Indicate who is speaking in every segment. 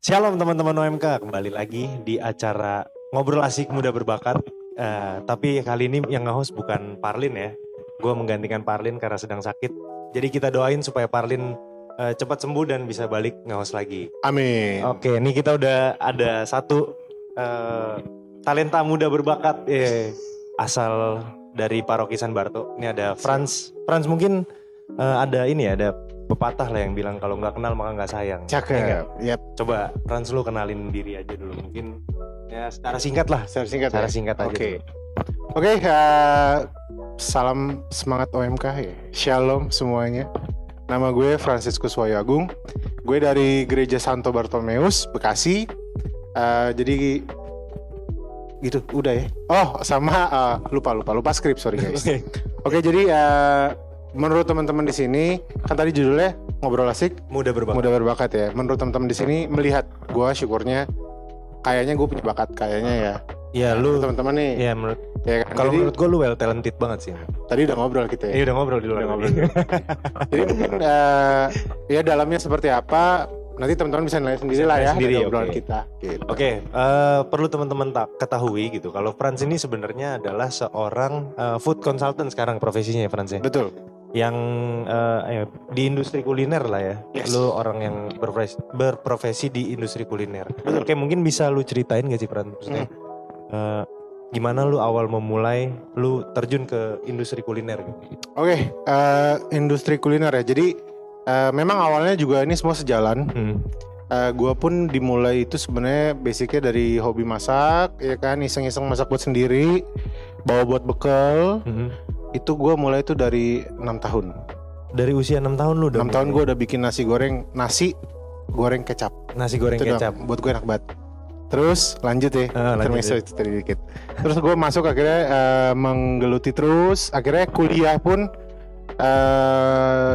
Speaker 1: Shalom teman-teman OMK, kembali lagi di acara Ngobrol Asik Muda Berbakat. Tapi kali ini yang nge-host bukan Parlin ya. Gue menggantikan Parlin karena sedang sakit. Jadi kita doain supaya Parlin cepat sembuh dan bisa balik nge-host lagi.
Speaker 2: Amin.
Speaker 1: Oke, ini kita udah ada satu talenta muda berbakat asal dari Paroki San Barto. Ini ada Franz. Franz mungkin ada ini ya, ada pepatah lah yang bilang kalau nggak kenal maka nggak sayang.
Speaker 2: Cakep.
Speaker 1: Yep. Coba Franz lu kenalin diri aja dulu mungkin ya secara singkat lah.
Speaker 2: Secara singkat aja. Oke, salam semangat OMK ya. Shalom semuanya. Nama gue Franciscus Wahyu Agung. Gue dari Gereja Santo Bartomeus, Bekasi. Jadi gitu, udah ya. Oh, sama lupa skrip, sorry guys. Oke, jadi menurut teman-teman di sini kan tadi judulnya Ngobrol Asik
Speaker 1: Muda
Speaker 2: Berbakat ya. Menurut teman-teman di sini melihat gue syukurnya kayaknya gue punya bakat kayaknya ya.
Speaker 1: Iya, lu
Speaker 2: teman-teman nih.
Speaker 1: Iya, menurut
Speaker 2: Ya kan?
Speaker 1: kalau menurut gue lu well talented banget sih.
Speaker 2: Tadi udah ngobrol kita ya.
Speaker 1: Iya, udah ngobrol di luar.
Speaker 2: Jadi mungkin ya dalamnya seperti apa nanti teman-teman bisa nilai sendiri lah ya dari obrolan kita. Gitu.
Speaker 1: Oke, perlu teman-teman ketahui gitu. Kalau Franz ini sebenarnya adalah seorang food consultant sekarang profesinya ya Franz ya.
Speaker 2: Betul.
Speaker 1: Yang di industri kuliner lah ya.
Speaker 2: Yes.
Speaker 1: Lu orang yang berprofesi di industri kuliner. Betul. Oke, mungkin bisa lu ceritain gak sih Franz? Maksudnya gimana lu awal memulai lu terjun ke industri kuliner gitu?
Speaker 2: Oke, industri kuliner ya. Jadi memang awalnya juga ini semua sejalan. Gua pun dimulai itu sebenarnya basicnya dari hobi masak, ya kan, iseng-iseng masak buat sendiri, bawa buat bekal. Itu gue mulai itu dari 6 tahun.
Speaker 1: Dari usia 6 tahun lu udah
Speaker 2: 6 tahun gue udah bikin nasi goreng kecap.
Speaker 1: Nasi goreng
Speaker 2: itu
Speaker 1: kecap.
Speaker 2: Buat gue enak banget. Terus lanjut ya, intermezzo itu tadi dikit. Terus gue masuk akhirnya menggeluti terus. Akhirnya kuliah pun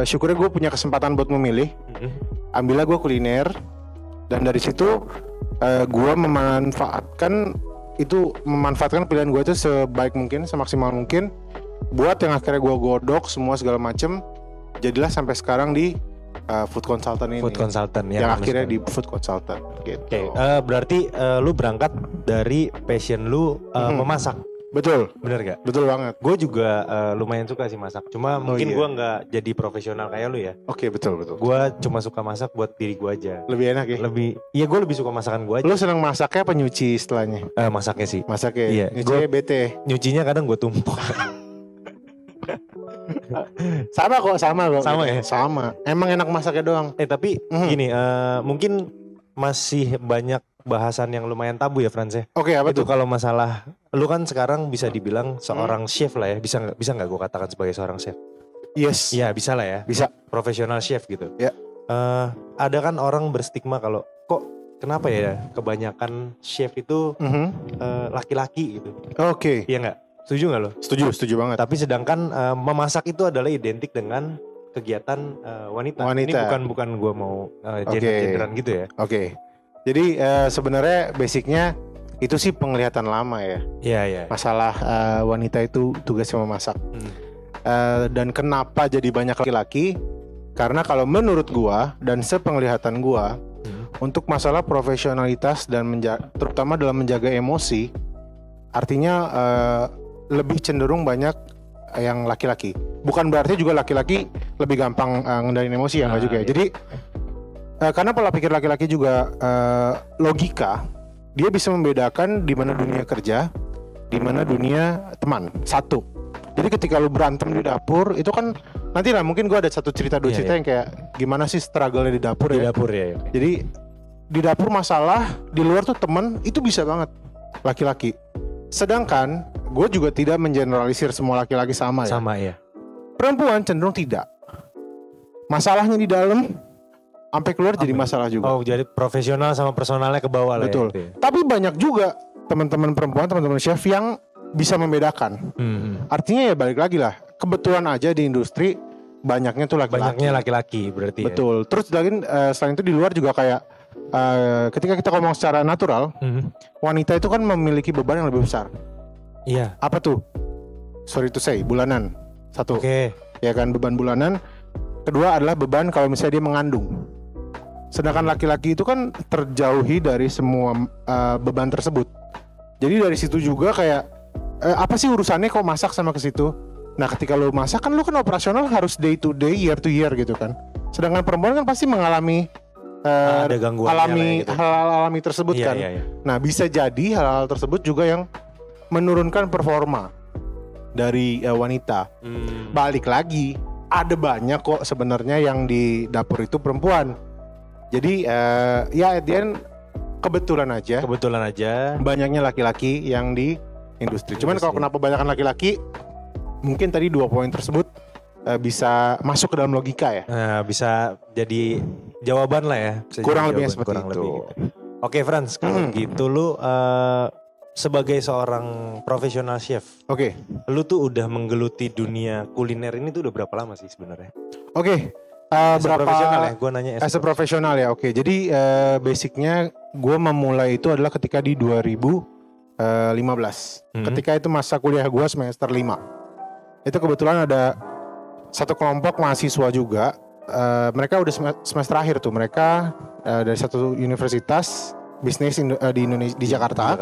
Speaker 2: syukurnya gue punya kesempatan buat memilih. Ambillah gue kuliner. Dan dari situ gue memanfaatkan pilihan gue itu sebaik mungkin, semaksimal mungkin. Buat yang akhirnya gue godok semua segala macem. Jadilah sampai sekarang di food consultant ini.
Speaker 1: Food consultant
Speaker 2: yang akhirnya di food consultant gitu.
Speaker 1: Oke, berarti lu berangkat dari passion lu memasak.
Speaker 2: Betul.
Speaker 1: Bener gak?
Speaker 2: Betul banget.
Speaker 1: Gue juga lumayan suka sih masak. Cuma mungkin gue gak jadi profesional kayak lu ya.
Speaker 2: Oke, betul.
Speaker 1: Gue cuma suka masak buat diri gue aja.
Speaker 2: Lebih enak ya?
Speaker 1: Iya, gue lebih suka masakan gue aja.
Speaker 2: Lu seneng masaknya apa nyuci setelahnya?
Speaker 1: Masaknya sih.
Speaker 2: Masaknya?
Speaker 1: Iya.
Speaker 2: Nyucinya bete?
Speaker 1: Nyucinya kadang gue tumpuk.
Speaker 2: Sama kok.
Speaker 1: Sama ya?
Speaker 2: Sama. Emang enak masaknya doang.
Speaker 1: Tapi gini, mungkin masih banyak bahasan yang lumayan tabu ya Franz ya.
Speaker 2: Oke, apa
Speaker 1: itu
Speaker 2: tuh?
Speaker 1: kalau masalah, lu kan sekarang bisa dibilang seorang chef lah ya. Bisa nggak gue katakan sebagai seorang chef?
Speaker 2: Yes.
Speaker 1: Iya, bisa lah ya.
Speaker 2: Bisa.
Speaker 1: Profesional chef gitu.
Speaker 2: Ya.
Speaker 1: Ada kan orang berstigma kalau kok kenapa ya kebanyakan chef itu laki-laki gitu.
Speaker 2: Oke.
Speaker 1: Iya nggak? Setuju nggak lo?
Speaker 2: Setuju banget.
Speaker 1: Tapi sedangkan memasak itu adalah identik dengan kegiatan wanita. Ini bukan gue mau gender-genderan gitu ya.
Speaker 2: Oke. Jadi sebenarnya basicnya itu sih penglihatan lama ya.
Speaker 1: Iya.
Speaker 2: Masalah wanita itu tugasnya memasak. Dan kenapa jadi banyak laki-laki? Karena kalau menurut gua dan sepenglihatan gua, untuk masalah profesionalitas dan terutama dalam menjaga emosi, artinya lebih cenderung banyak yang laki-laki. Bukan berarti juga laki-laki lebih gampang ngendalin emosi ya, nggak juga ya. Jadi karena pola pikir laki-laki juga logika, dia bisa membedakan di mana dunia kerja, di mana dunia teman. Satu. Jadi ketika lu berantem di dapur, itu kan nanti lah mungkin gue ada satu cerita dua cerita yang kayak gimana sih struggle-nya di dapur ya.
Speaker 1: Di dapur ya.
Speaker 2: Jadi di dapur masalah, di luar tuh temen itu bisa banget laki-laki. Sedangkan gue juga tidak mengeneralisir semua laki-laki sama ya.
Speaker 1: Sama ya.
Speaker 2: Perempuan cenderung tidak. Masalahnya di dalam sampai keluar jadi masalah juga.
Speaker 1: Oh, jadi profesional sama personalnya ke bawah lah.
Speaker 2: Betul.
Speaker 1: Ya.
Speaker 2: Tapi banyak juga teman-teman perempuan, teman-teman chef yang bisa membedakan. Artinya ya balik lagi lah. Kebetulan aja di industri banyaknya tuh laki-laki.
Speaker 1: Banyaknya laki-laki berarti.
Speaker 2: Betul. Ya? Terus selain itu di luar juga kayak ketika kita ngomong secara natural, wanita itu kan memiliki beban yang lebih besar.
Speaker 1: Iya.
Speaker 2: Apa tuh? Sorry to say, bulanan. Satu.
Speaker 1: Oke.
Speaker 2: Ya kan, beban bulanan. Kedua adalah beban kalau misalnya dia mengandung. Sedangkan laki-laki itu kan terjauhi dari semua beban tersebut. Jadi dari situ juga kayak apa sih urusannya kok masak sama ke situ? Nah, ketika lo masak kan lo kan operasional harus day to day, year to year gitu kan. Sedangkan perempuan kan pasti mengalami
Speaker 1: ada gangguan
Speaker 2: gitu. Hal-hal alami tersebut kan.
Speaker 1: Iya.
Speaker 2: Nah, bisa jadi hal-hal tersebut juga yang menurunkan performa dari wanita. Balik lagi, ada banyak kok sebenarnya yang di dapur itu perempuan. Jadi ya at the end kebetulan aja banyaknya laki-laki yang di industri. Cuman kalau kenapa banyakan laki-laki, mungkin tadi 2 poin tersebut bisa masuk ke dalam logika ya.
Speaker 1: Bisa jadi jawaban lah ya.
Speaker 2: Kurang lebihnya seperti itu.
Speaker 1: Gitu. Oke Franz, kalau gitu lu sebagai seorang profesional chef, lu tuh udah menggeluti dunia kuliner ini tuh udah berapa lama sih sebenarnya? Berapa profesional ya? Gue nanya
Speaker 2: as a profesional ya. Jadi basicnya gue memulai itu adalah ketika di 2015. Ketika itu masa kuliah gue semester 5. Itu kebetulan ada satu kelompok mahasiswa juga. Mereka udah semester akhir tuh. Mereka dari satu universitas bisnis di Indonesia, di Jakarta.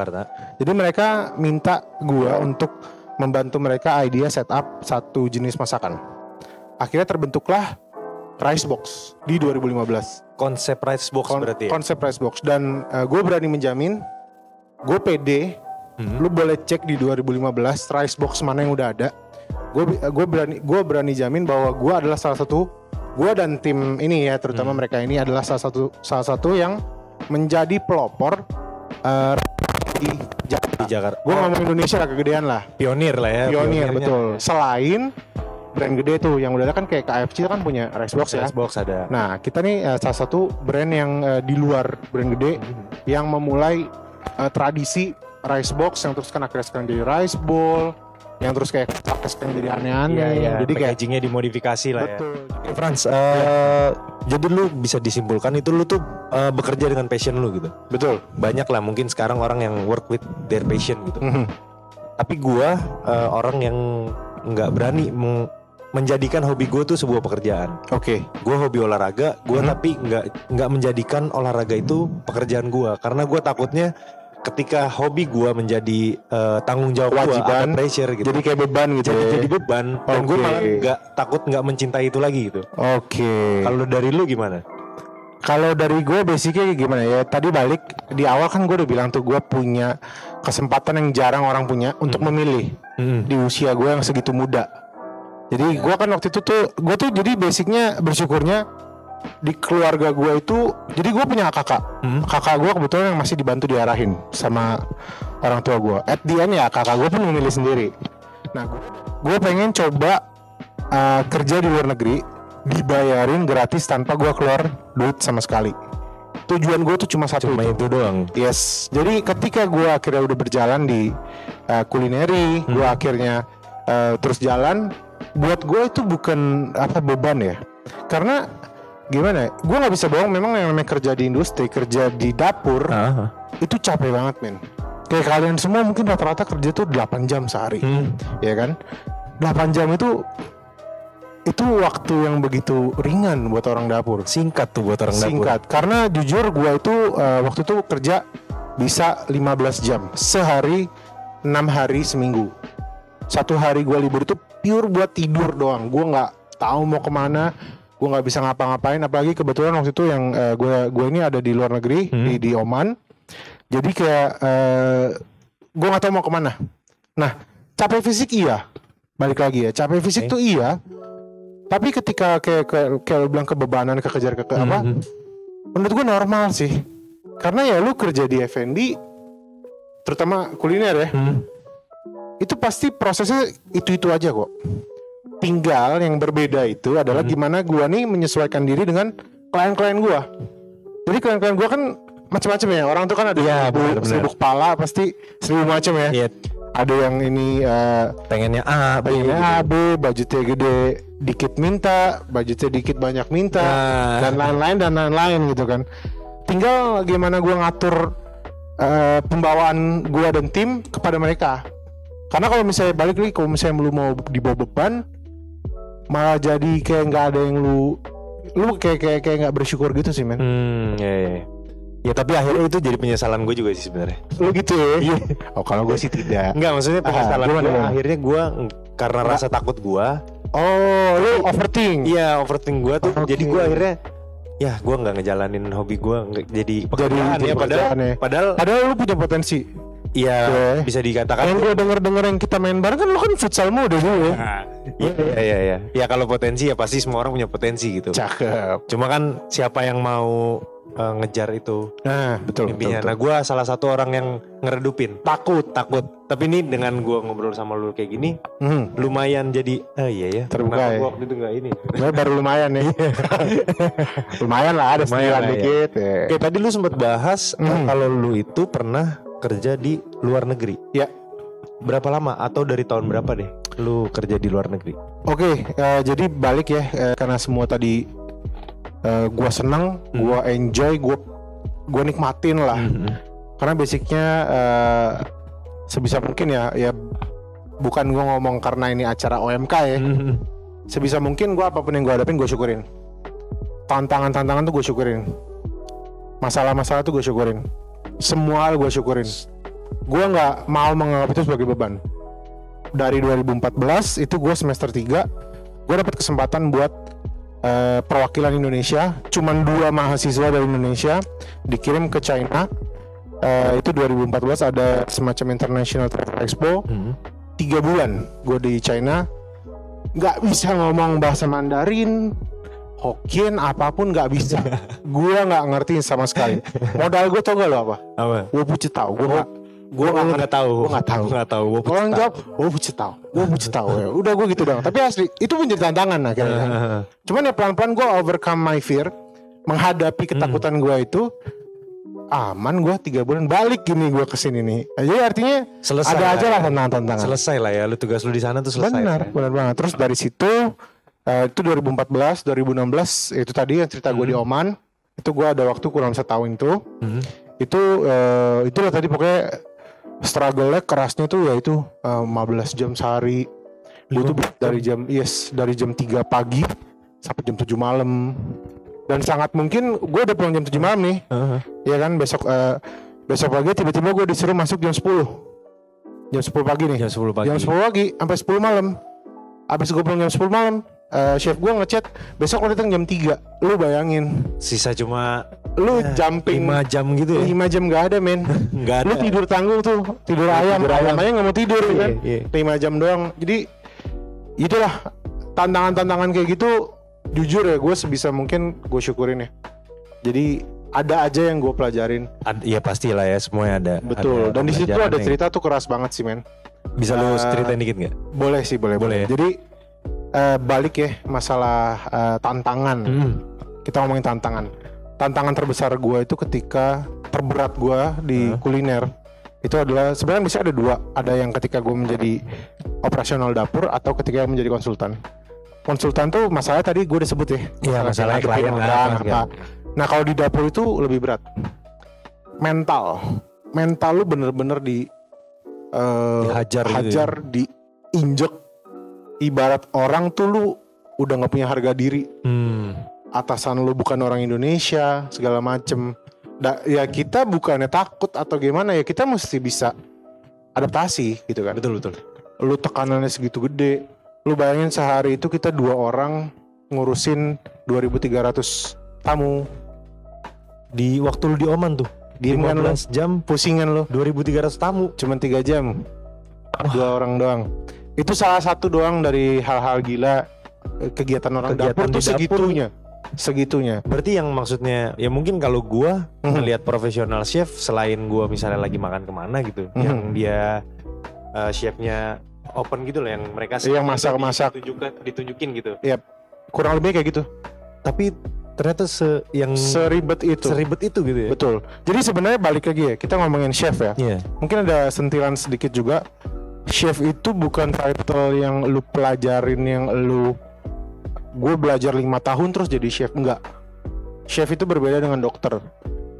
Speaker 2: Jadi mereka minta gue untuk membantu mereka idea setup satu jenis masakan. Akhirnya terbentuklah Rice Box di 2015.
Speaker 1: Konsep Rice Box berarti ya? Konsep
Speaker 2: Rice Box. Dan gue berani menjamin, gue pede, lu boleh cek di 2015 Rice Box mana yang udah ada. Gue berani jamin bahwa gue adalah salah satu, gue dan tim ini ya, terutama mereka ini adalah salah satu yang menjadi pelopor di Jakarta. Gue ngomong Indonesia lah, kegedean lah.
Speaker 1: Pionir lah ya.
Speaker 2: Pionir betul. Selain brand gede tuh yang udah ada kan kayak KFC kan punya Rice Box ya.
Speaker 1: Rice Box ada.
Speaker 2: Nah, kita nih salah satu brand yang di luar brand gede yang memulai tradisi Rice Box yang terus kan akhirnya sekarang jadi Rice Bowl, yang terus kayak sekarang jadi aneh-aneh.
Speaker 1: Jadi packagingnya dimodifikasi lah
Speaker 2: betul.
Speaker 1: Ya. Franz, jadi lu bisa disimpulkan itu lu tuh bekerja dengan passion lu gitu.
Speaker 2: Betul.
Speaker 1: Banyak lah mungkin sekarang orang yang work with their passion gitu. Tapi gua orang yang nggak berani menjadikan hobi gue tuh sebuah pekerjaan. Gue hobi olahraga, gue tapi nggak menjadikan olahraga itu pekerjaan gue, karena gue takutnya ketika hobi gue menjadi tanggung jawab gue, ada pressure gitu.
Speaker 2: Jadi kayak beban gitu.
Speaker 1: Jadi beban. Dan gue malah takut nggak mencintai itu lagi gitu. Kalau dari lu gimana?
Speaker 2: Kalau dari gue basicnya gimana ya? Tadi balik di awal kan gue udah bilang tuh gue punya kesempatan yang jarang orang punya untuk memilih di usia gue yang segitu muda. Jadi gue kan waktu itu tuh gue tuh jadi basicnya bersyukurnya di keluarga gue itu, jadi gue punya kakak. Kakak gue kebetulan yang masih dibantu diarahin sama orang tua gue. At the end ya kakak gue pun memilih sendiri. Nah gue pengen coba kerja di luar negeri, dibayarin gratis tanpa gue keluar duit sama sekali. Tujuan gue tuh cuma satu,
Speaker 1: itu doang.
Speaker 2: Yes. Jadi ketika gue akhirnya udah berjalan di kulineri, gue akhirnya terus jalan. Buat gue itu bukan beban ya. Karena gimana? Gue nggak bisa bohong. Memang yang namanya kerja di industri, kerja di dapur, itu capek banget men. Kayak kalian semua mungkin rata-rata kerja tuh 8 jam sehari, ya kan? 8 jam itu waktu yang begitu ringan buat orang dapur.
Speaker 1: Singkat tuh buat orang dapur.
Speaker 2: Singkat. Karena jujur gue itu waktu itu kerja bisa 15 jam sehari, 6 hari seminggu. 1 hari gue libur itu pure buat tidur doang. Gue nggak tahu mau kemana, gue nggak bisa ngapa-ngapain. Apalagi kebetulan waktu itu yang gue ini ada di luar negeri, di Oman. Jadi kayak gue nggak tahu mau kemana. Nah, capek fisik iya, balik lagi ya, capek fisik tuh iya. Tapi ketika kayak lu bilang kebebanan, kekejar apa? Menurut gue normal sih. Karena ya lu kerja di F&B, terutama kuliner ya. Itu pasti prosesnya itu aja kok. Tinggal yang berbeda itu adalah gimana gua nih menyesuaikan diri dengan klien-klien gua. Jadi klien-klien gua kan macam-macam ya. Orang tuh kan ada seribu kepala, pasti 1000 macam ya. Ada yang ini
Speaker 1: pengennya A,
Speaker 2: B, budgetnya gede, dikit minta, budgetnya dikit banyak minta, dan lain-lain gitu kan. Tinggal gimana gua ngatur pembawaan gua dan tim kepada mereka. Karena kalau misalnya balik lagi, kalau misalnya lu mau dibawa beban, malah jadi kayak nggak ada yang lu lu kayak nggak bersyukur gitu sih men.
Speaker 1: Ya. Ya tapi akhirnya itu jadi penyesalan gue juga sih sebenarnya.
Speaker 2: Lu gitu ya? Oh kalau gue sih tidak.
Speaker 1: Enggak, maksudnya penyesalan gue akhirnya gue karena rasa takut gue.
Speaker 2: Oh, lu overthink?
Speaker 1: Iya, overthink gue tuh. Jadi gue akhirnya ya gue nggak ngejalanin hobi gue jadi pekerjaan ya. Padahal
Speaker 2: lu punya potensi.
Speaker 1: Iya, bisa dikatakan.
Speaker 2: Yang gue denger yang kita main bareng kan lu kan futsal mode dulu ya.
Speaker 1: Iya. Ya kalau potensi ya pasti semua orang punya potensi gitu.
Speaker 2: Cakep.
Speaker 1: Cuma kan siapa yang mau ngejar itu
Speaker 2: betul,
Speaker 1: mimpinya.
Speaker 2: betul.
Speaker 1: Nah gue salah satu orang yang ngeredupin takut. Tapi ini dengan gue ngobrol sama lu kayak gini lumayan jadi iya ya
Speaker 2: terbuka ya.
Speaker 1: Gue waktu itu gak ini
Speaker 2: baru lumayan ya. Lumayan lah, ada sembilan dikit ya.
Speaker 1: Kayak tadi lu sempat bahas kalau lu itu pernah kerja di luar negeri.
Speaker 2: Ya.
Speaker 1: Berapa lama atau dari tahun berapa deh lu kerja di luar negeri?
Speaker 2: Oke, jadi balik ya karena semua tadi gue senang, gue enjoy, gue nikmatin lah. Karena basicnya sebisa mungkin ya bukan gue ngomong karena ini acara OMK ya. Sebisa mungkin gue apapun yang gue hadapin gue syukurin. Tantangan tuh gue syukurin. Masalah-masalah tuh gue syukurin. Semua hal gue syukurin. Gue nggak mau menganggap itu sebagai beban. Dari 2014 itu gue semester 3 gue dapat kesempatan buat perwakilan Indonesia, cuman 2 mahasiswa dari Indonesia dikirim ke China. Itu 2014 ada semacam International Travel Expo. 3 bulan gue di China, nggak bisa ngomong bahasa Mandarin, Hokkien, apapun nggak bisa. Gue nggak ngerti sama sekali. Modal gue tau gak lo apa? Gue pucet tau. Gue nggak tahu. Orang jawab, gue pucet tahu. Ya. Udah gue gitu dong. Tapi asli itu menjadi tantangan akhirnya. Cuman ya pelan-pelan gue overcome my fear, menghadapi ketakutan gue itu. Aman gue 3 bulan balik gini gue kesini nih. Jadi artinya selesai ada aja lah tantangan.
Speaker 1: Selesai lah ya, lu tugas lu di sana tuh selesai.
Speaker 2: Benar banget. Terus dari situ itu 2014, 2016 itu tadi yang cerita gue di Oman. Itu gue ada waktu kurang setahun itu. Itulah tadi pokoknya struggle-nya kerasnya tuh ya itu 15 jam sehari. Itu dari jam 3 pagi sampai jam 7 malam. Dan sangat mungkin gue udah pulang jam 7 malam nih. Ya kan besok pagi tiba-tiba gue disuruh masuk jam 10. Jam 10 pagi nih. Jam 10 pagi sampai 10 malam. Habis gue pulang jam 10 malam, chef gue ngechat besok lo datang jam 3. Lu bayangin.
Speaker 1: Sisa cuma
Speaker 2: jumping
Speaker 1: 5 jam gitu ya.
Speaker 2: 5 jam gak ada men.
Speaker 1: Gak ada.
Speaker 2: Lu tidur tangguh tuh. Tidur ayam aja gak mau tidur kan. 5 jam doang. Jadi itulah tantangan-tantangan kayak gitu. Jujur ya gue sebisa mungkin gue syukurin ya. Jadi ada aja yang gue pelajarin.
Speaker 1: Iya pastilah ya, semuanya ada.
Speaker 2: Betul. Dan di situ ada cerita tuh keras banget sih men.
Speaker 1: Bisa lu ceritain dikit nggak?
Speaker 2: Boleh sih, boleh.
Speaker 1: Ya?
Speaker 2: Jadi balik ya masalah tantangan. Kita ngomongin tantangan. Tantangan terbesar gue itu ketika terberat gue di kuliner itu adalah sebenarnya bisa ada 2. Ada yang ketika gue menjadi operasional dapur atau ketika menjadi konsultan. Konsultan tuh masalahnya tadi gue udah sebut ya.
Speaker 1: Iya masalah klien apa.
Speaker 2: Nah kalau di dapur itu lebih berat. Mental lu bener-bener
Speaker 1: dihajar
Speaker 2: gitu ya? Diinjek. Ibarat orang tuh lu udah nggak punya harga diri. Atasan lu bukan orang Indonesia segala macem. Ya kita bukannya takut atau gimana ya, kita mesti bisa adaptasi gitu kan.
Speaker 1: Betul.
Speaker 2: Lu tekanannya segitu gede. Lu bayangin sehari itu kita 2 orang ngurusin 2.300 tamu.
Speaker 1: Di waktu lu di Oman tuh di 15 jam
Speaker 2: pusingan lu
Speaker 1: 2.300 tamu.
Speaker 2: Cuman 3 jam 2 orang doang. Itu salah satu doang dari hal-hal gila kegiatan orang dapur tuh segitunya. Berarti
Speaker 1: yang maksudnya ya mungkin kalau gua ngelihat profesional chef, selain gua misalnya lagi makan kemana gitu, yang dia chefnya open gitu loh, yang mereka
Speaker 2: yang masak-masak
Speaker 1: ditunjukin gitu.
Speaker 2: Iya, kurang lebih kayak gitu.
Speaker 1: Tapi ternyata seribet itu gitu ya.
Speaker 2: Betul. Jadi sebenarnya balik lagi ya, kita ngomongin chef ya. Mungkin ada sentilan sedikit juga. Chef itu bukan title yang lu pelajarin, yang gue belajar 5 tahun terus jadi chef, enggak. Chef itu berbeda dengan dokter.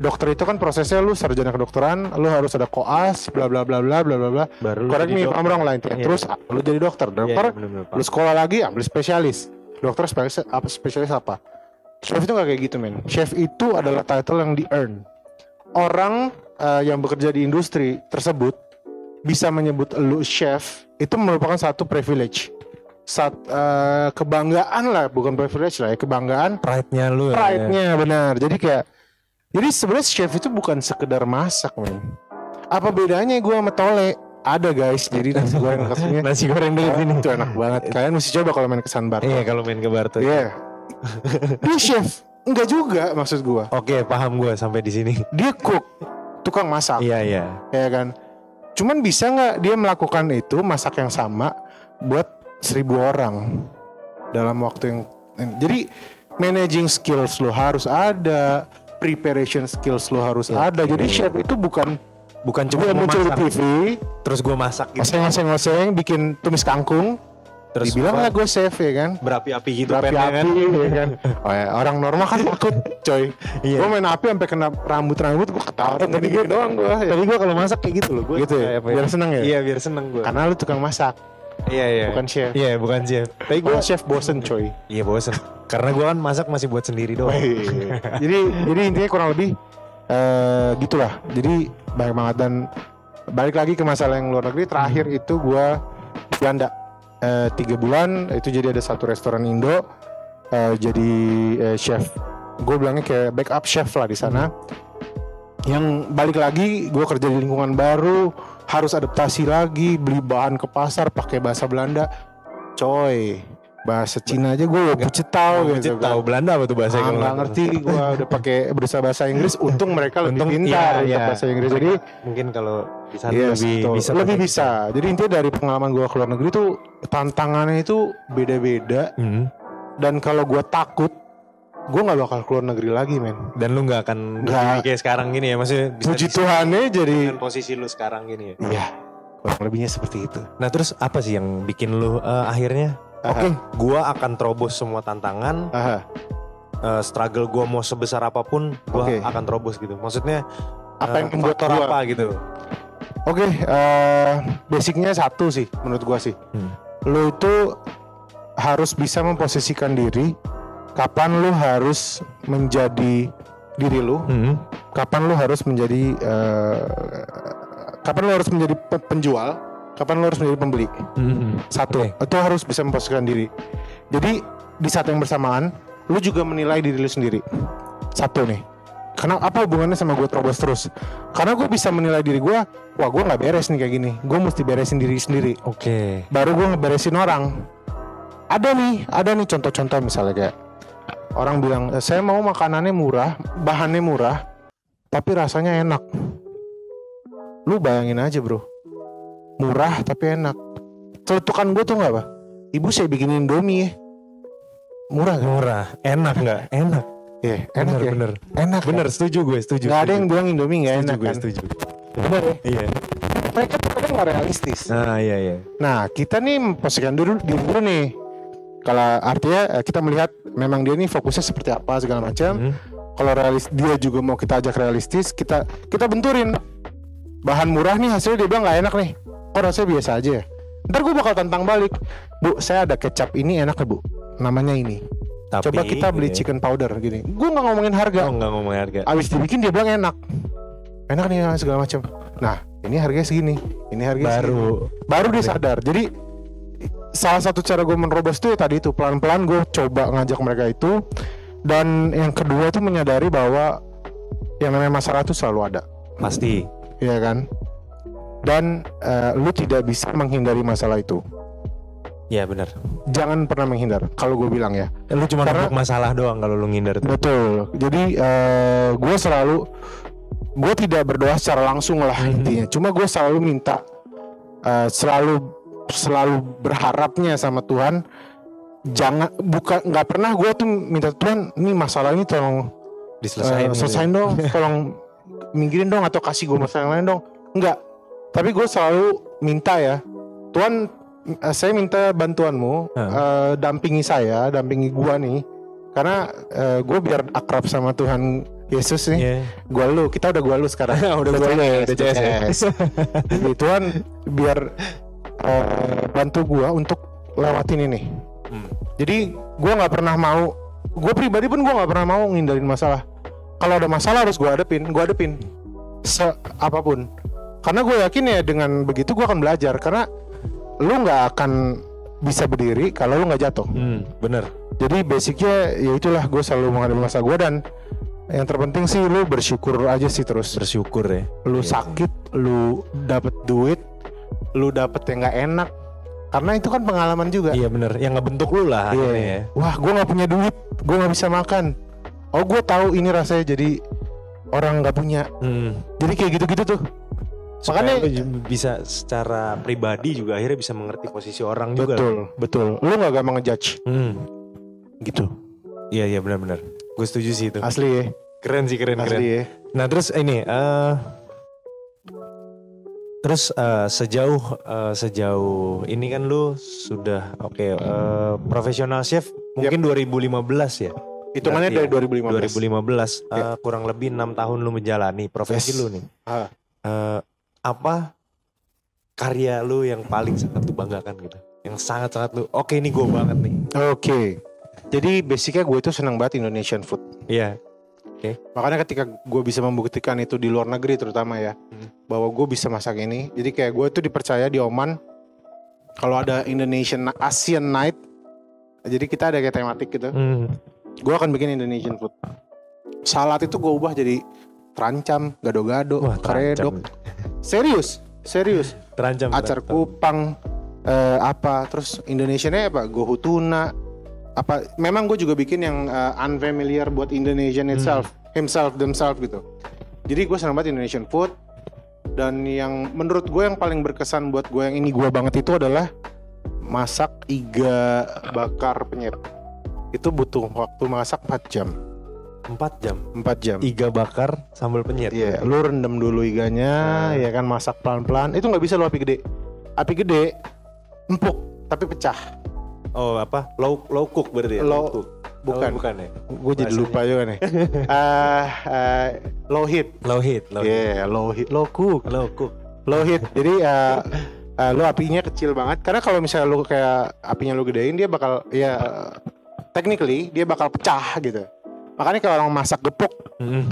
Speaker 2: Dokter itu kan prosesnya lu sarjana kedokteran, lu harus ada koas, bla bla bla bla bla bla. Correct me if I'm wrong lah intinya. Terus lu jadi dokter. Lu sekolah lagi ambil spesialis. Dokter spesialis apa? Chef itu gak kayak gitu men. Chef itu adalah title yang di earn. Orang yang bekerja di industri tersebut bisa menyebut lu chef itu merupakan satu privilege. Kebanggaan lah, bukan privilege lah ya, kebanggaan.
Speaker 1: Pride-nya lu ya.
Speaker 2: Pride-nya benar. Jadi sebenarnya chef itu bukan sekedar masak men. Apa bedanya gue sama Tole? Ada guys, jadi nasi goreng khasnya.
Speaker 1: Nasi goreng deket sini.
Speaker 2: Itu enak banget. Kalian mesti coba kalau main ke San Barto.
Speaker 1: Iya, kalau main ke bar tuh.
Speaker 2: Iya. Dia chef. Enggak juga maksud gua.
Speaker 1: Oke, paham gua sampai di sini.
Speaker 2: Dia cook, tukang masak.
Speaker 1: Iya, iya.
Speaker 2: Ya kan. Cuman bisa nggak dia melakukan itu, masak yang sama buat 1.000 orang dalam waktu yang. Jadi managing skills lo harus ada, preparation skills lo harus ada. Jadi chef itu bukan cuma muncul di TV,
Speaker 1: terus gue masak gitu.
Speaker 2: Ngoseng bikin tumis kangkung, terus dibilang lah gue chef ya kan.
Speaker 1: Berapi-api gitu
Speaker 2: kan. Ya kan. Oh ya, orang normal kan takut coy. Iya. Gue main api sampai kena rambut gue ketawa tadi gitu doang gue.
Speaker 1: Tapi gue kalau masak kayak gitu loh. Gua
Speaker 2: gitu ya? Biar seneng ya?
Speaker 1: Iya biar seneng gue.
Speaker 2: Karena lu tukang masak.
Speaker 1: Iya.
Speaker 2: Bukan chef.
Speaker 1: Iya bukan chef.
Speaker 2: Tapi gue chef bosen coy.
Speaker 1: Iya bosen. Karena gue kan masak masih buat sendiri doang.
Speaker 2: Jadi intinya kurang lebih gitulah. Jadi banyak banget. Dan balik lagi ke masalah yang luar negeri. Terakhir itu gue di Belanda 3 bulan. Itu jadi ada satu restoran Indo jadi chef. Gue bilangnya kayak backup chef lah di sana. Yang balik lagi gue kerja di lingkungan baru, harus adaptasi lagi, beli bahan ke pasar pakai bahasa Belanda. Coy, bahasa Cina aja gue bucetau gitu.
Speaker 1: Tahu Belanda apa tuh bahasa
Speaker 2: yang nggak ngerti. Gue udah pakai berusaha bahasa Inggris. Untung mereka lebih pintar untuk bahasa Inggris. Jadi
Speaker 1: mungkin kalau di sana
Speaker 2: lebih bisa. Jadi intinya dari pengalaman gue ke luar negeri tuh tantangannya itu beda-beda. Dan kalau gue takut, gue nggak bakal keluar negeri lagi men. Dan lu nggak akan kayak sekarang gini ya, maksudnya puji Tuhannya jadi dengan posisi lu sekarang gini ya. Iya, kurang lebihnya seperti itu.
Speaker 1: Nah terus apa sih yang bikin lu akhirnya oke, gue akan terobos semua tantangan. Struggle gue mau sebesar apapun, gue akan terobos gitu. Maksudnya apa yang membuat apa gitu?
Speaker 2: Basicnya satu sih menurut gue sih. Lu itu harus bisa memposisikan diri. Kapan lu harus menjadi diri lu? Kapan lu harus menjadi kapan lu harus menjadi penjual? Kapan lu harus menjadi pembeli? Satu, itu harus bisa memposisikan diri. Jadi di saat yang bersamaan, lu juga menilai diri lu sendiri. Satu nih. Karena apa hubungannya sama gue terobos terus? Karena gue bisa menilai diri gue, wah gue nggak beres nih kayak gini. Gue mesti beresin diri sendiri. Baru gue ngeberesin orang. Ada nih contoh-contoh misalnya kayak orang bilang, saya mau makanannya murah, bahannya murah, tapi rasanya enak. Lu bayangin aja bro, murah tapi enak. Celetukan gue tuh gak apa? Ibu saya bikin Indomie ya. Murah kan?
Speaker 1: Murah, enak gak? Enak.
Speaker 2: Iya, enak ya?
Speaker 1: Bener.
Speaker 2: Enak
Speaker 1: bener,
Speaker 2: kan?
Speaker 1: setuju gue, setuju.
Speaker 2: Gak ada yang bilang Indomie gak enak kan?
Speaker 1: Setuju.
Speaker 2: Bener ya?
Speaker 1: Iya.
Speaker 2: Mereka tuh kadang gak realistis.
Speaker 1: Iya.
Speaker 2: Nah kita nih posisikan dulu diri nih. Kalau artinya kita melihat memang dia nih fokusnya seperti apa segala macam. Kalau dia juga mau kita ajak realistis, kita benturin. Bahan murah nih hasilnya dia bilang nggak enak nih. Kok rasanya biasa aja ya? Ntar gue bakal tantang balik. Bu, saya ada kecap ini enak ya bu. Namanya ini. Tapi, coba kita beli chicken powder gini. Gue nggak ngomongin harga.
Speaker 1: Nggak ngomongin harga.
Speaker 2: Abis dibikin dia bilang enak. Enak nih segala macam. Nah ini harganya segini. Ini harganya baru dia sadar. Jadi salah satu cara gue menerobos tuh tadi itu pelan-pelan gue coba ngajak mereka itu. Dan yang kedua itu menyadari bahwa yang namanya masalah itu selalu ada.
Speaker 1: Pasti.
Speaker 2: Iya kan. Dan lu tidak bisa menghindari masalah itu.
Speaker 1: Iya benar.
Speaker 2: Jangan pernah menghindar. Kalau gue bilang ya.
Speaker 1: Lu cuma numpuk masalah doang kalau lu ngindar itu.
Speaker 2: Betul. Jadi gue tidak berdoa secara langsung lah intinya. Cuma gue selalu minta, selalu berharapnya sama Tuhan. Nggak pernah gue tuh minta Tuhan, ini masalah ini tolong diselesain dong, tolong minggirin dong atau kasih gue masalah yang lain dong. Enggak. Tapi gue selalu minta ya, Tuhan, saya minta bantuanmu, dampingi dampingi gue nih, karena gue biar akrab sama Tuhan Yesus nih. Kita udah lu sekarang. Udah CS. Jadi Tuhan biar bantu gue untuk lewatin ini. Jadi gue nggak pernah mau Gue pribadi pun gue nggak pernah mau ngindarin masalah. Kalau ada masalah harus gue hadepin apapun. Karena gue yakin ya dengan begitu gue akan belajar. Karena lu nggak akan bisa berdiri kalau lu nggak jatuh.
Speaker 1: Bener.
Speaker 2: Jadi basicnya ya itulah, gue selalu menghadapi masalah gue, dan yang terpenting sih lu bersyukur aja sih terus.
Speaker 1: Bersyukur ya.
Speaker 2: Lu sakit, lu dapet duit, lu dapet yang nggak enak. Karena itu kan pengalaman juga.
Speaker 1: Iya bener, yang ngebentuk lu lah akhirnya ya.
Speaker 2: Wah, gue nggak punya duit, gue nggak bisa makan. Oh, gue tahu ini rasanya jadi orang nggak punya. Jadi kayak gitu-gitu tuh.
Speaker 1: Makanya
Speaker 2: Makanya
Speaker 1: lu bisa secara pribadi juga akhirnya bisa mengerti posisi orang juga.
Speaker 2: betul. Lu nggak gampang ngejudge. Gitu.
Speaker 1: Iya benar-benar. Gue setuju sih itu.
Speaker 2: Asli ya.
Speaker 1: Keren sih, keren.
Speaker 2: Ya.
Speaker 1: Nah terus ini, sejauh ini kan lu sudah profesional chef mungkin 2015 ya.
Speaker 2: Hitungannya dari 2015.
Speaker 1: 2015, kurang lebih 6 tahun lu menjalani profesi lu nih. Apa karya lu yang paling sangat lu banggakan gitu? Yang sangat-sangat lu, oke ini gue banget nih.
Speaker 2: Oke. Jadi basicnya gue itu senang banget Indonesian food.
Speaker 1: Iya.
Speaker 2: Makanya ketika gue bisa membuktikan itu di luar negeri terutama ya, bahwa gue bisa masak ini. Jadi kayak gue tuh dipercaya di Oman, kalau ada Asian Night, jadi kita ada kayak tematik gitu, gue akan bikin Indonesian food. Salad itu gue ubah jadi terancam, gado-gado, karedok. Serius.
Speaker 1: Terancam.
Speaker 2: Acar kupang, terus Indonesianya apa? Gohu tuna. Memang gue juga bikin yang unfamiliar buat Indonesian themselves gitu. Jadi gue senang banget Indonesian food. Dan yang menurut gue yang paling berkesan buat gue yang ini gue banget itu adalah masak iga bakar penyet. Itu butuh waktu masak 4 jam.
Speaker 1: 4 jam. Iga bakar sambal penyet.
Speaker 2: Iya, lu rendam dulu iganya, ya kan, masak pelan-pelan. Itu nggak bisa lu api gede. Api gede empuk tapi pecah.
Speaker 1: Oh, apa? Low cook berarti ya?
Speaker 2: Bukan ya. Gue jadi lupa juga nih. Low heat. Yeah, low cook. Low heat. Jadi lu apinya kecil banget. Karena kalau misalnya lu kayak apinya lu gedein, dia bakal technically dia bakal pecah gitu. Makanya kalau orang masak gepuk,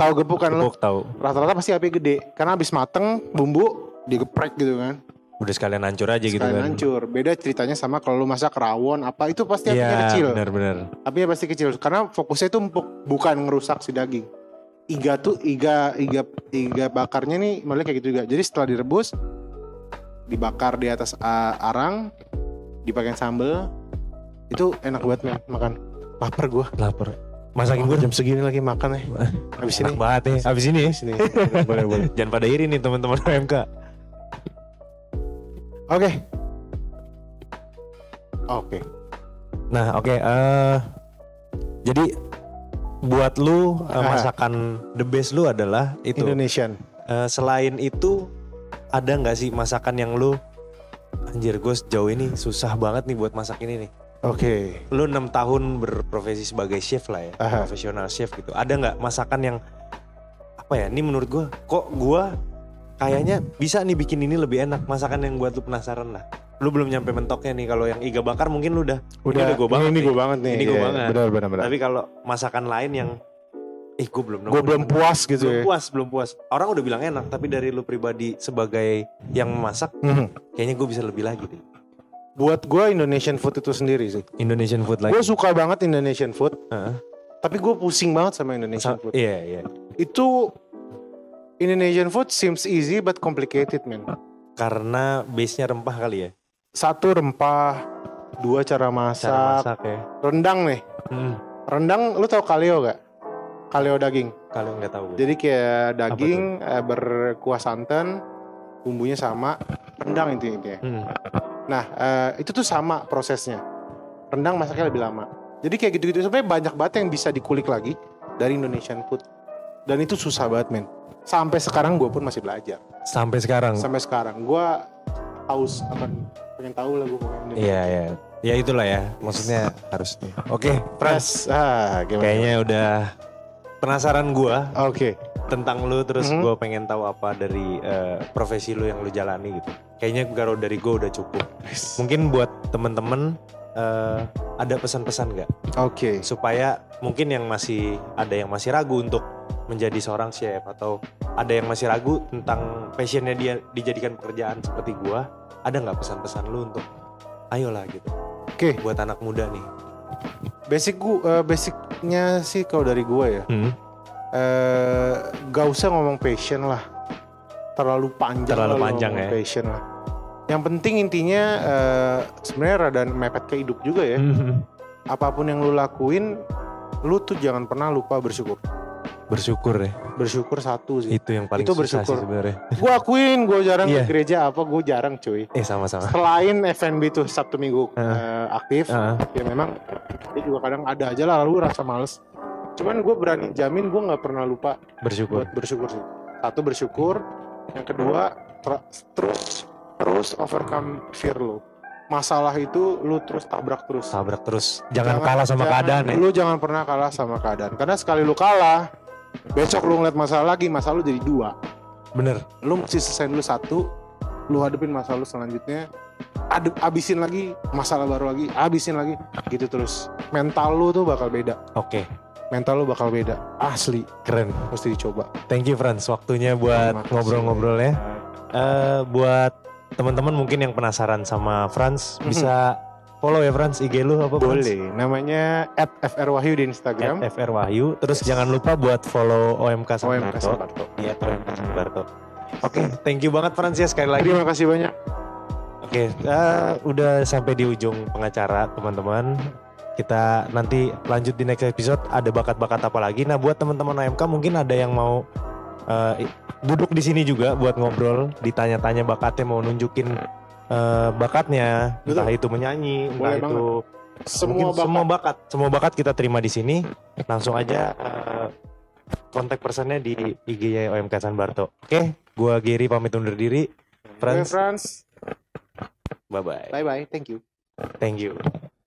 Speaker 2: tahu gepuk kan lu?
Speaker 1: Tahu.
Speaker 2: Rata-rata pasti api gede. Karena habis mateng bumbu digeprek gitu kan.
Speaker 1: Udah sekalian hancur aja gitu kan.
Speaker 2: Hancur. Beda ceritanya sama kalau lu masak rawon apa, itu pasti apinya kecil.
Speaker 1: Iya benar.
Speaker 2: Apinya pasti kecil karena fokusnya itu empuk, bukan ngerusak si daging. Iga bakarnya nih modelnya kayak gitu juga. Jadi setelah direbus, dibakar di atas arang, dipakai sambal, itu enak banget men makan. Lapar.
Speaker 1: Masakin gue
Speaker 2: jam segini lagi makan ya. Habis ini.
Speaker 1: Enak banget ya. Habis ini ya.
Speaker 2: Boleh.
Speaker 1: Jangan pada iri nih teman-teman OMK.
Speaker 2: Oke.
Speaker 1: Nah, jadi buat lu masakan the best lu adalah itu
Speaker 2: Indonesian.
Speaker 1: Selain itu ada nggak sih masakan yang lu anjir gue sejauh ini susah banget nih buat masak ini nih?
Speaker 2: Oke.
Speaker 1: Lu 6 tahun berprofesi sebagai chef lah ya, profesional chef gitu. Ada nggak masakan yang apa ya? Ini menurut gue, kok gue kayaknya bisa nih bikin ini lebih enak. Masakan yang buat lu penasaran lah. Lu belum nyampe mentoknya nih. Kalau yang iga bakar mungkin lu udah gue banget.
Speaker 2: Ini gue banget nih.
Speaker 1: Ini gue banget.
Speaker 2: Benar.
Speaker 1: Tapi kalau masakan lain yang gue belum.
Speaker 2: Gue belum puas gitu.
Speaker 1: Belum puas. Orang udah bilang enak, tapi dari lu pribadi sebagai yang memasak, kayaknya gue bisa lebih lagi deh.
Speaker 2: Buat gue Indonesian food itu sendiri sih.
Speaker 1: Indonesian food lagi.
Speaker 2: Gue suka banget Indonesian food. Tapi gue pusing banget sama Indonesian food.
Speaker 1: Iya.
Speaker 2: Itu Indonesian food seems easy but complicated man.
Speaker 1: Karena base-nya rempah kali ya.
Speaker 2: 1 rempah, 2 cara masak
Speaker 1: ya.
Speaker 2: Rendang nih. Rendang lu tahu kaleo gak? Kaleo daging.
Speaker 1: Kaleo nggak tahu.
Speaker 2: Jadi kayak daging berkuah santan, bumbunya sama, rendang intinya. Nah itu tuh sama prosesnya. Rendang masaknya lebih lama. Jadi kayak gitu-gitu sebenarnya banyak banget yang bisa dikulik lagi dari Indonesian food. Dan itu susah banget men. Sampai sekarang gue pun masih belajar.
Speaker 1: Sampai sekarang gue
Speaker 2: haus pengen tahu lah gue mau.
Speaker 1: Iya. Ya itulah ya. Maksudnya harus. Oke, Frans. Kayaknya udah penasaran gue. Tentang lu, terus gue pengen tahu apa dari profesi lu yang lu jalani gitu. Kayaknya kalau dari gue udah cukup. Mungkin buat temen-temen ada pesan-pesan nggak?
Speaker 2: Oke.
Speaker 1: Supaya mungkin ada yang masih ragu untuk menjadi seorang chef, atau ada yang masih ragu tentang passionnya dia dijadikan pekerjaan seperti gua, ada nggak pesan-pesan lu untuk ayolah gitu?
Speaker 2: Oke.
Speaker 1: Buat anak muda nih.
Speaker 2: Basicnya sih kalau dari gue ya, gak usah ngomong passion lah, terlalu panjang
Speaker 1: ya.
Speaker 2: Passion lah. Yang penting intinya sebenarnya rada mepet ke hidup juga ya. Apapun yang lu lakuin, lu tuh jangan pernah lupa bersyukur.
Speaker 1: Bersyukur ya.
Speaker 2: Bersyukur satu sih.
Speaker 1: Itu yang paling
Speaker 2: itu
Speaker 1: susah
Speaker 2: bersyukur
Speaker 1: sih sebenarnya.
Speaker 2: Gue akuin, gue jarang ke gereja gue jarang cuy.
Speaker 1: Sama-sama.
Speaker 2: Selain FNB tuh Sabtu Minggu aktif, ya memang dia juga kadang ada aja lah lalu rasa males. Cuman gue berani jamin gue nggak pernah lupa
Speaker 1: bersyukur.
Speaker 2: Buat bersyukur sih. Satu bersyukur, yang kedua terus overcome fear lo. Masalah itu lu terus tabrak terus.
Speaker 1: Jangan kalah sama keadaan ya.
Speaker 2: Lu jangan pernah kalah sama keadaan. Karena sekali lu kalah, besok lu ngeliat masalah lagi, masalah lu jadi 2.
Speaker 1: Bener.
Speaker 2: Lu mesti selesai dulu 1, lu hadapin masalah lu selanjutnya, abisin lagi masalah baru lagi, abisin lagi, gitu terus. Mental lu tuh bakal beda.
Speaker 1: Oke.
Speaker 2: Mental lu bakal beda. Asli.
Speaker 1: Keren.
Speaker 2: Mesti dicoba.
Speaker 1: Thank you Frans, waktunya buat ngobrol-ngobrol ya. Buat teman-teman mungkin yang penasaran sama Frans, bisa follow ya Frans, IG lu apa Frans?
Speaker 2: Boleh, namanya @frwahyu di Instagram.
Speaker 1: @frwahyu. Terus jangan lupa buat follow OMK
Speaker 2: OMK
Speaker 1: Sanbarto. Iya, OMK Sanbarto. Oke, thank you banget Frans ya sekali lagi.
Speaker 2: Terima kasih banyak.
Speaker 1: Oke, udah sampai di ujung pengacara teman-teman. Kita nanti lanjut di next episode, ada bakat-bakat apa lagi. Nah, buat teman-teman OMK mungkin ada yang mau duduk di sini juga buat ngobrol, ditanya-tanya bakatnya, mau nunjukin bakatnya.
Speaker 2: Betul.
Speaker 1: Entah itu menyanyi, entah
Speaker 2: Boleh
Speaker 1: itu semua bakat kita terima di sini. Langsung aja kontak personnya di IG OMK Sanbarto. Oke, gua Gary pamit undur diri. Frans.
Speaker 2: Frans.
Speaker 1: Bye-bye.
Speaker 2: Bye-bye. Thank you.
Speaker 1: Thank you.